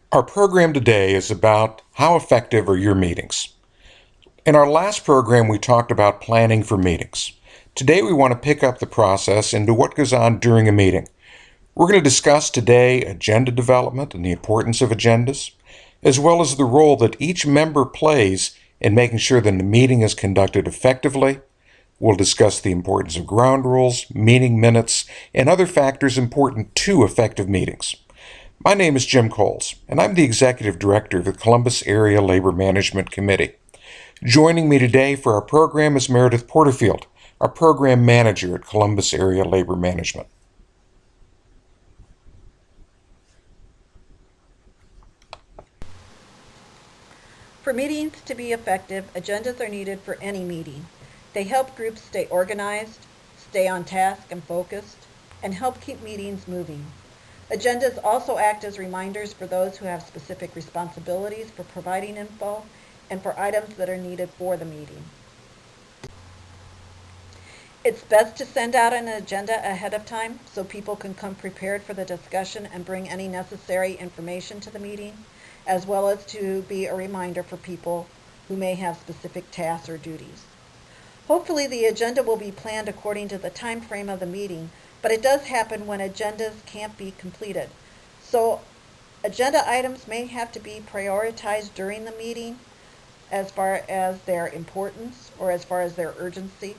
Our program today is about how effective are your meetings. In our last program, we talked about planning for meetings. Today, we want to pick up the process into what goes on during a meeting. We're going to discuss today agenda development and the importance of agendas, as well as the role that each member plays in making sure that the meeting is conducted effectively. We'll discuss the importance of ground rules, meeting minutes, and other factors important to effective meetings. My name is Jim Coles, and I'm the Executive Director of the Columbus Area Labor Management Committee. Joining me today for our program is Meredith Porterfield, our Program Manager at Columbus Area Labor Management. For meetings to be effective, agendas are needed for any meeting. They help groups stay organized, stay on task and focused, and help keep meetings moving. Agendas also act as reminders for those who have specific responsibilities for providing info and for items that are needed for the meeting. It's best to send out an agenda ahead of time so people can come prepared for the discussion and bring any necessary information to the meeting, as well as to be a reminder for people who may have specific tasks or duties. Hopefully the agenda will be planned according to the time frame of the meeting, but it does happen when agendas can't be completed. So agenda items may have to be prioritized during the meeting as far as their importance or as far as their urgency.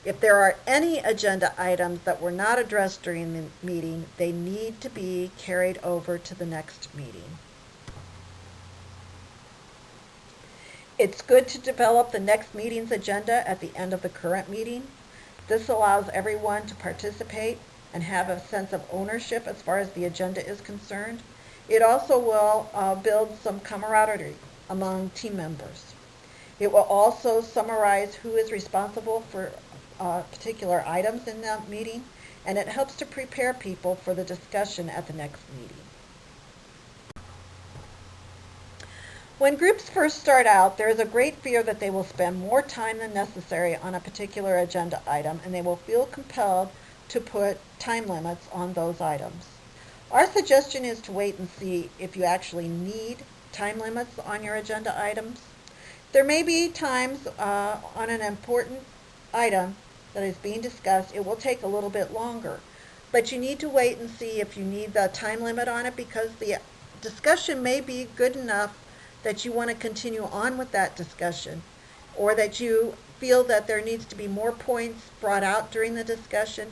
If there are any agenda items that were not addressed during the meeting, they need to be carried over to the next meeting. It's good to develop the next meeting's agenda at the end of the current meeting. This allows everyone to participate and have a sense of ownership as far as the agenda is concerned. It also will build some camaraderie among team members. It will also summarize who is responsible for particular items in the meeting, and it helps to prepare people for the discussion at the next meeting. When groups first start out, there is a great fear that they will spend more time than necessary on a particular agenda item, and they will feel compelled to put time limits on those items. Our suggestion is to wait and see if you actually need time limits on your agenda items. There may be times on an important item that is being discussed, it will take a little bit longer, but you need to wait and see if you need the time limit on it, because the discussion may be good enough that you want to continue on with that discussion, or that you feel that there needs to be more points brought out during the discussion.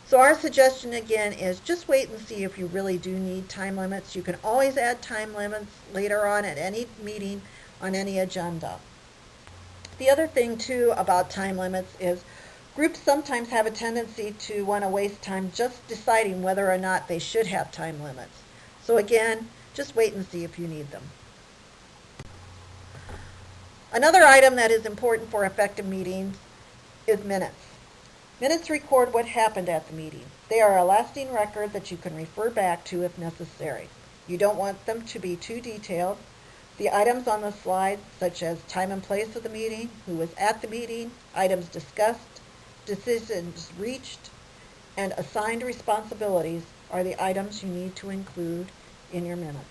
So our suggestion again is just wait and see if you really do need time limits. You can always add time limits later on at any meeting on any agenda. The other thing too about time limits is groups sometimes have a tendency to want to waste time just deciding whether or not they should have time limits. So again, just wait and see if you need them. Another item that is important for effective meetings is minutes. Minutes record what happened at the meeting. They are a lasting record that you can refer back to if necessary. You don't want them to be too detailed. The items on the slide, such as time and place of the meeting, who was at the meeting, items discussed, decisions reached, and assigned responsibilities, are the items you need to include in your minutes.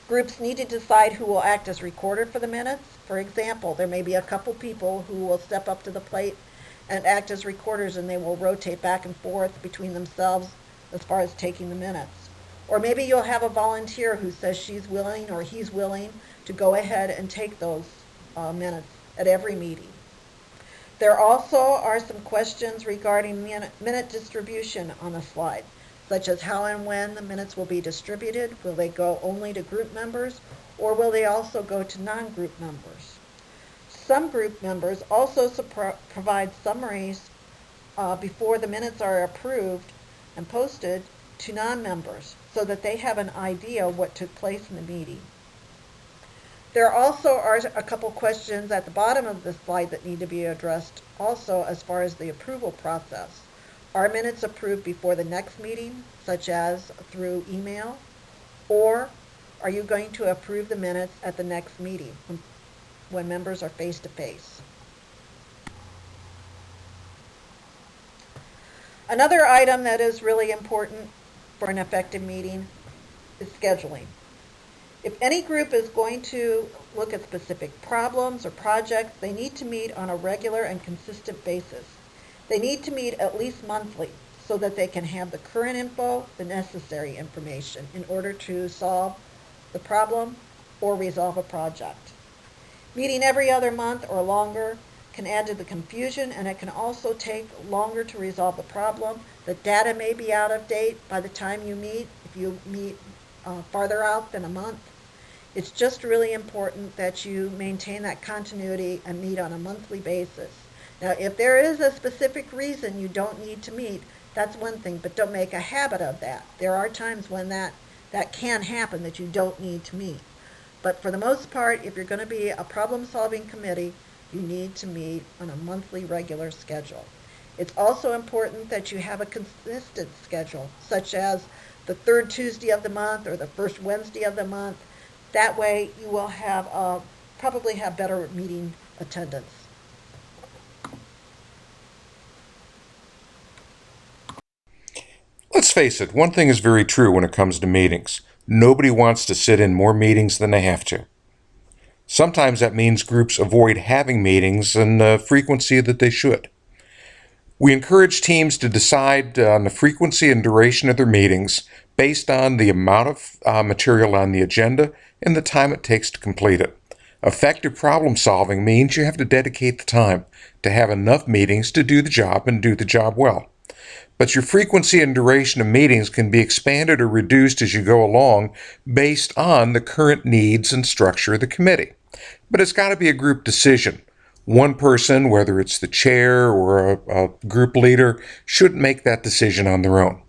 Groups need to decide who will act as recorder for the minutes. For example, there may be a couple people who will step up to the plate and act as recorders, and they will rotate back and forth between themselves as far as taking the minutes. Or maybe you'll have a volunteer who says she's willing or he's willing to go ahead and take those minutes at every meeting. There also are some questions regarding minute distribution on the slide, such as how and when the minutes will be distributed. Will they go only to group members, or will they also go to non-group members? Some group members also provide summaries before the minutes are approved and posted to non-members so that they have an idea of what took place in the meeting. There also are a couple questions at the bottom of the slide that need to be addressed also as far as the approval process. Are minutes approved before the next meeting, such as through email? Or are you going to approve the minutes at the next meeting when members are face to face? Another item that is really important for an effective meeting is scheduling. If any group is going to look at specific problems or projects, they need to meet on a regular and consistent basis. They need to meet at least monthly so that they can have the current info, the necessary information in order to solve the problem or resolve a project. Meeting every other month or longer can add to the confusion, and it can also take longer to resolve the problem. The data may be out of date by the time you meet, if you meet farther out than a month. It's just really important that you maintain that continuity and meet on a monthly basis. Now, if there is a specific reason you don't need to meet, that's one thing, but don't make a habit of that. There are times when that can happen, that you don't need to meet. But for the most part, if you're going to be a problem-solving committee, you need to meet on a monthly regular schedule. It's also important that you have a consistent schedule, such as the third Tuesday of the month or the first Wednesday of the month. That way you will have probably have better meeting attendance. Let's face it, one thing is very true when it comes to meetings. Nobody wants to sit in more meetings than they have to. Sometimes that means groups avoid having meetings in the frequency that they should. We encourage teams to decide on the frequency and duration of their meetings based on the amount of material on the agenda and the time it takes to complete it. Effective problem solving means you have to dedicate the time to have enough meetings to do the job and do the job well. But your frequency and duration of meetings can be expanded or reduced as you go along based on the current needs and structure of the committee. But it's got to be a group decision. One person, whether it's the chair or a group leader, shouldn't make that decision on their own.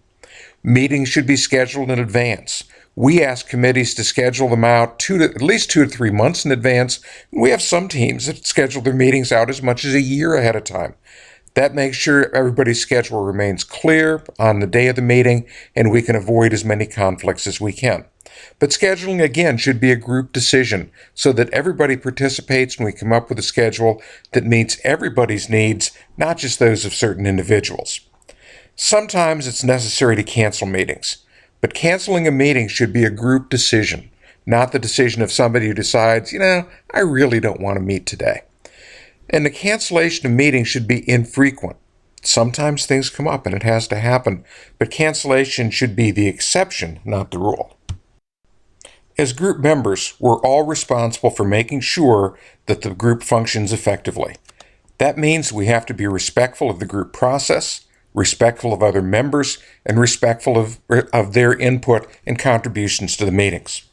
Meetings should be scheduled in advance. We ask committees to schedule them out at least 2 to 3 months in advance. We have some teams that schedule their meetings out as much as a year ahead of time. That makes sure everybody's schedule remains clear on the day of the meeting, and we can avoid as many conflicts as we can. But scheduling, again, should be a group decision so that everybody participates and we come up with a schedule that meets everybody's needs, not just those of certain individuals. Sometimes it's necessary to cancel meetings, but canceling a meeting should be a group decision, not the decision of somebody who decides, I really don't want to meet today. And the cancellation of meetings should be infrequent. Sometimes things come up and it has to happen, but cancellation should be the exception, not the rule. As group members, we're all responsible for making sure that the group functions effectively. That means we have to be respectful of the group process, respectful of other members, and respectful of their input and contributions to the meetings.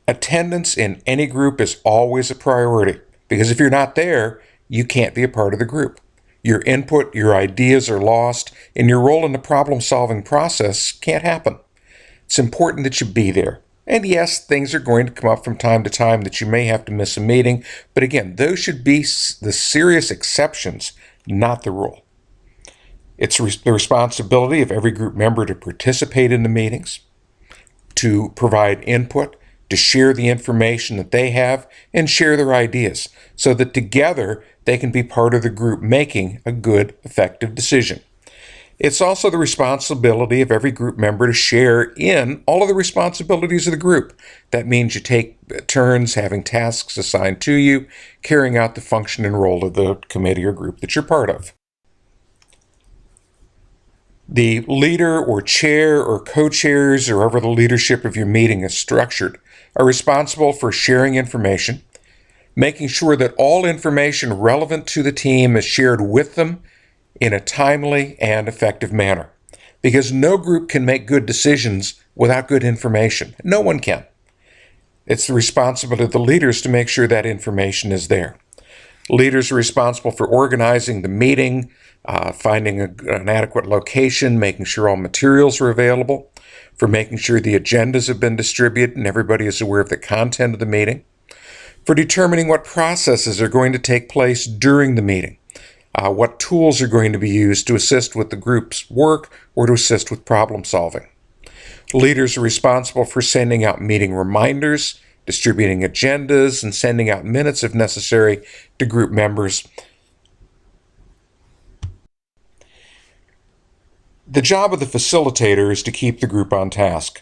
Attendance in any group is always a priority, because if you're not there, you can't be a part of the group. Your input, your ideas are lost, and your role in the problem-solving process can't happen. It's important that you be there. And yes, things are going to come up from time to time that you may have to miss a meeting, but again, those should be the serious exceptions, not the rule. It's the responsibility of every group member to participate in the meetings, to provide input, to share the information that they have, and share their ideas, so that together they can be part of the group making a good, effective decision. It's also the responsibility of every group member to share in all of the responsibilities of the group. That means you take turns having tasks assigned to you, carrying out the function and role of the committee or group that you're part of. The leader or chair or co-chairs, or however the leadership of your meeting is structured, are responsible for sharing information, making sure that all information relevant to the team is shared with them in a timely and effective manner. Because no group can make good decisions without good information. No one can. It's the responsibility of the leaders to make sure that information is there. Leaders are responsible for organizing the meeting, finding an adequate location, making sure all materials are available, for making sure the agendas have been distributed and everybody is aware of the content of the meeting, for determining what processes are going to take place during the meeting, what tools are going to be used to assist with the group's work or to assist with problem solving. Leaders are responsible for sending out meeting reminders, distributing agendas, and sending out minutes if necessary to group members. The job of the facilitator is to keep the group on task.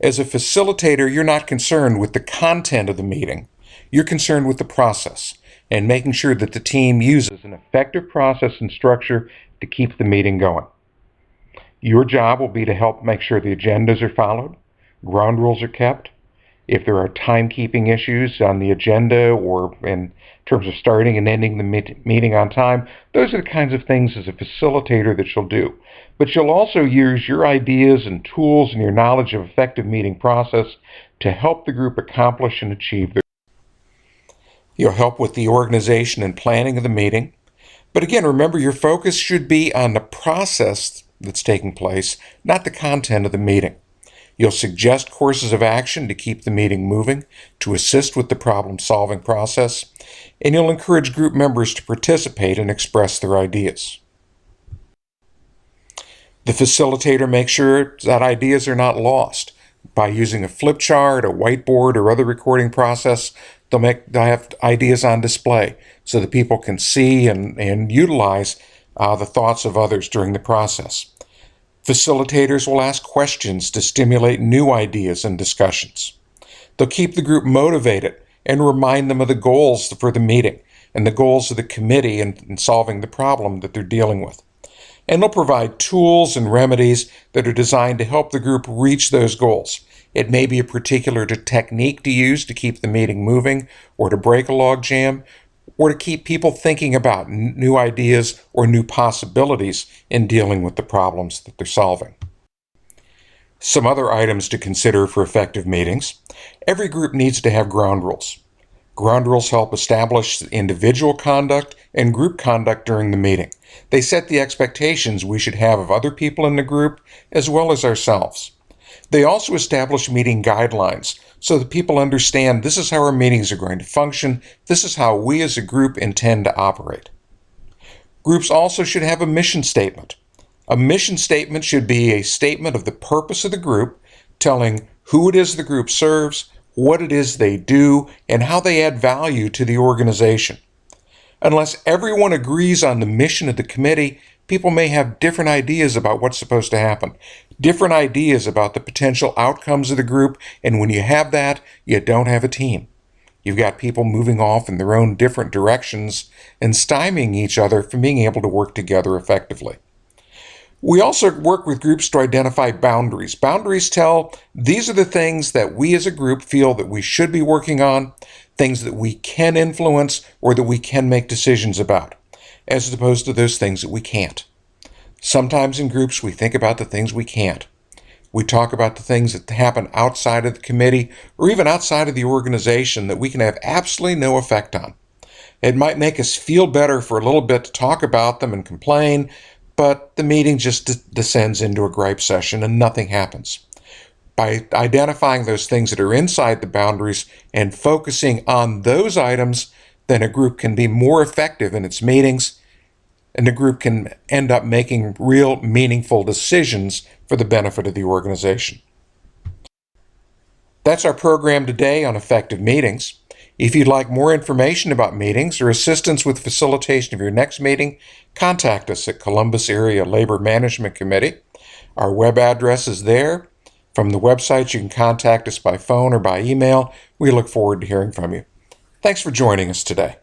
As a facilitator, you're not concerned with the content of the meeting. You're concerned with the process and making sure that the team uses an effective process and structure to keep the meeting going. Your job will be to help make sure the agendas are followed, ground rules are kept. If there are timekeeping issues on the agenda or in terms of starting and ending the meeting on time, those are the kinds of things as a facilitator that you'll do. But you'll also use your ideas and tools and your knowledge of effective meeting process to help the group accomplish and achieve their goals. You'll help with the organization and planning of the meeting. But again, remember, your focus should be on the process that's taking place, not the content of the meeting. You'll suggest courses of action to keep the meeting moving, to assist with the problem-solving process, and you'll encourage group members to participate and express their ideas. The facilitator makes sure that ideas are not lost. By using a flip chart, a whiteboard, or other recording process, they'll have ideas on display so that people can see and utilize the thoughts of others during the process. Facilitators will ask questions to stimulate new ideas and discussions. They'll keep the group motivated and remind them of the goals for the meeting and the goals of the committee in solving the problem that they're dealing with. And they'll provide tools and remedies that are designed to help the group reach those goals. It may be a particular technique to use to keep the meeting moving, or to break a log jam, or to keep people thinking about new ideas or new possibilities in dealing with the problems that they're solving. Some other items to consider for effective meetings. Every group needs to have ground rules. Ground rules help establish individual conduct and group conduct during the meeting. They set the expectations we should have of other people in the group as well as ourselves. They also establish meeting guidelines so that people understand this is how our meetings are going to function, this is how we as a group intend to operate. Groups also should have a mission statement. A mission statement should be a statement of the purpose of the group, telling who it is the group serves, what it is they do, and how they add value to the organization. Unless everyone agrees on the mission of the committee, people may have different ideas about what's supposed to happen, different ideas about the potential outcomes of the group, and when you have that, you don't have a team. You've got people moving off in their own different directions and stymieing each other from being able to work together effectively. We also work with groups to identify boundaries. Boundaries tell these are the things that we as a group feel that we should be working on, things that we can influence or that we can make decisions about, as opposed to those things that we can't. Sometimes in groups we think about the things we can't. We talk about the things that happen outside of the committee or even outside of the organization that we can have absolutely no effect on. It might make us feel better for a little bit to talk about them and complain, but the meeting just descends into a gripe session and nothing happens. By identifying those things that are inside the boundaries and focusing on those items, then a group can be more effective in its meetings, and the group can end up making real meaningful decisions for the benefit of the organization. That's our program today on effective meetings. If you'd like more information about meetings or assistance with facilitation of your next meeting, contact us at Columbus Area Labor Management Committee. Our web address is there. From the website, you can contact us by phone or by email. We look forward to hearing from you. Thanks for joining us today.